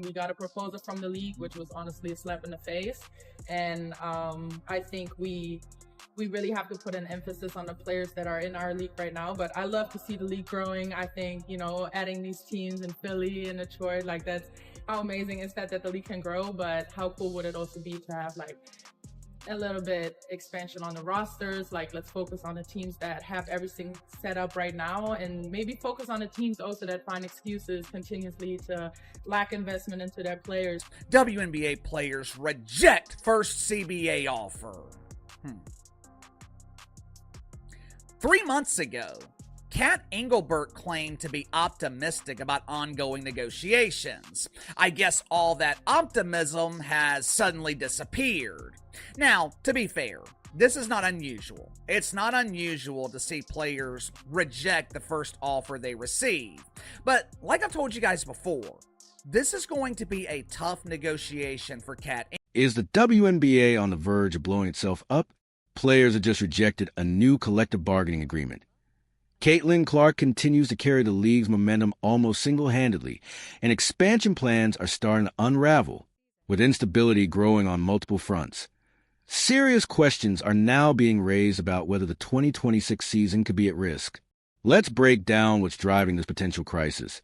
We got a proposal from the league, which was honestly a slap in the face. And I think we really have to put an emphasis on the players that are in our league right now. But I love to see the league growing. I think, adding these teams in Philly and Detroit, like that's how amazing is that the league can grow. But how cool would it also be to have like a little bit expansion on the rosters? Like, let's focus on the teams that have everything set up right now, and maybe focus on the teams also that find excuses continuously to lack investment into their players. WNBA players reject first CBA offer. 3 months ago, Kat Engelbert claimed to be optimistic about ongoing negotiations. I guess all that optimism has suddenly disappeared. Now, to be fair, this is not unusual. It's not unusual to see players reject the first offer they receive. But like I've told you guys before, this is going to be a tough negotiation for Kat. Is the WNBA on the verge of blowing itself up? Players have just rejected a new collective bargaining agreement. Caitlin Clark continues to carry the league's momentum almost single-handedly, and expansion plans are starting to unravel, with instability growing on multiple fronts. Serious questions are now being raised about whether the 2026 season could be at risk. Let's break down what's driving this potential crisis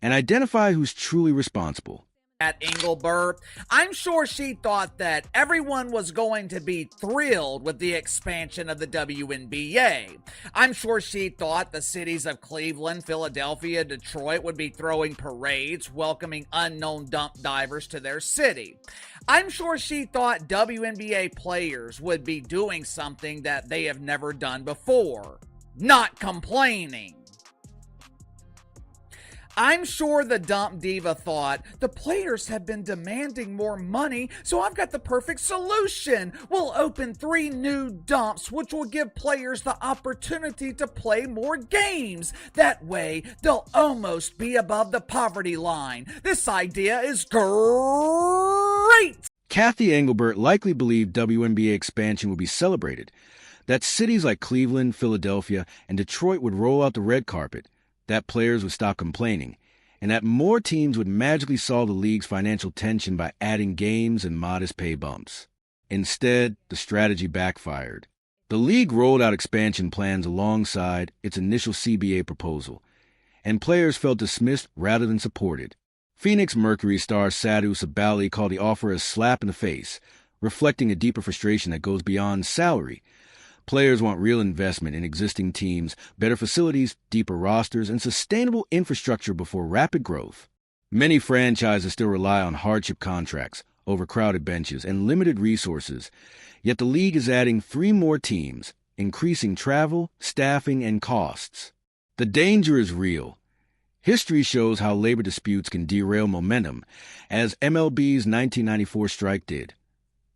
and identify who's truly responsible. At Engelbert, I'm sure she thought that everyone was going to be thrilled with the expansion of the WNBA. I'm sure she thought the cities of Cleveland, Philadelphia, Detroit would be throwing parades welcoming unknown dump divers to their city. I'm sure she thought WNBA players would be doing something that they have never done before, not complaining. I'm sure the dump diva thought, the players have been demanding more money, so I've got the perfect solution. We'll open 3 new dumps, which will give players the opportunity to play more games. That way, they'll almost be above the poverty line. This idea is great! Kathy Engelbert likely believed WNBA expansion would be celebrated, that cities like Cleveland, Philadelphia, and Detroit would roll out the red carpet, that players would stop complaining, and that more teams would magically solve the league's financial tension by adding games and modest pay bumps. Instead, the strategy backfired. The league rolled out expansion plans alongside its initial CBA proposal, and players felt dismissed rather than supported. Phoenix Mercury star Sadhu Sabali called the offer a slap in the face, reflecting a deeper frustration that goes beyond salary. Players want real investment in existing teams, better facilities, deeper rosters, and sustainable infrastructure before rapid growth. Many franchises still rely on hardship contracts, overcrowded benches, and limited resources, yet the league is adding 3 more teams, increasing travel, staffing, and costs. The danger is real. History shows how labor disputes can derail momentum, as MLB's 1994 strike did.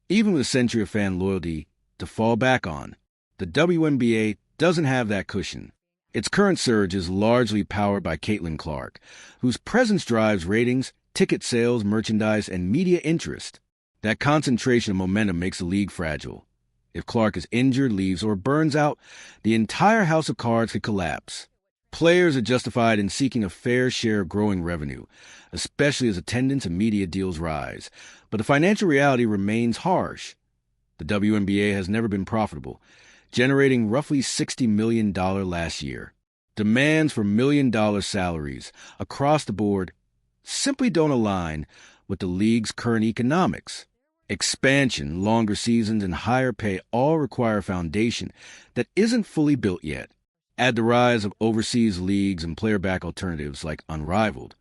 Even with a century of fan loyalty to fall back on, the WNBA doesn't have that cushion. Its current surge is largely powered by Caitlin Clark, whose presence drives ratings, ticket sales, merchandise, and media interest. That concentration of momentum makes the league fragile. If Clark is injured, leaves, or burns out, the entire house of cards could collapse. Players are justified in seeking a fair share of growing revenue, especially as attendance and media deals rise. But the financial reality remains harsh. The WNBA has never been profitable, generating roughly $60 million last year. Demands for million-dollar salaries across the board simply don't align with the league's current economics. Expansion, longer seasons, and higher pay all require a foundation that isn't fully built yet. Add the rise of overseas leagues and player-back alternatives like Unrivaled,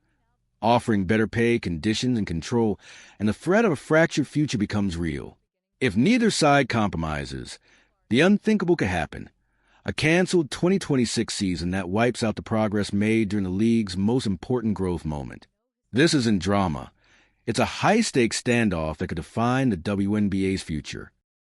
offering better pay, conditions, and control, and the threat of a fractured future becomes real. If neither side compromises, the unthinkable could happen. A canceled 2026 season that wipes out the progress made during the league's most important growth moment. This isn't drama. It's a high-stakes standoff that could define the WNBA's future.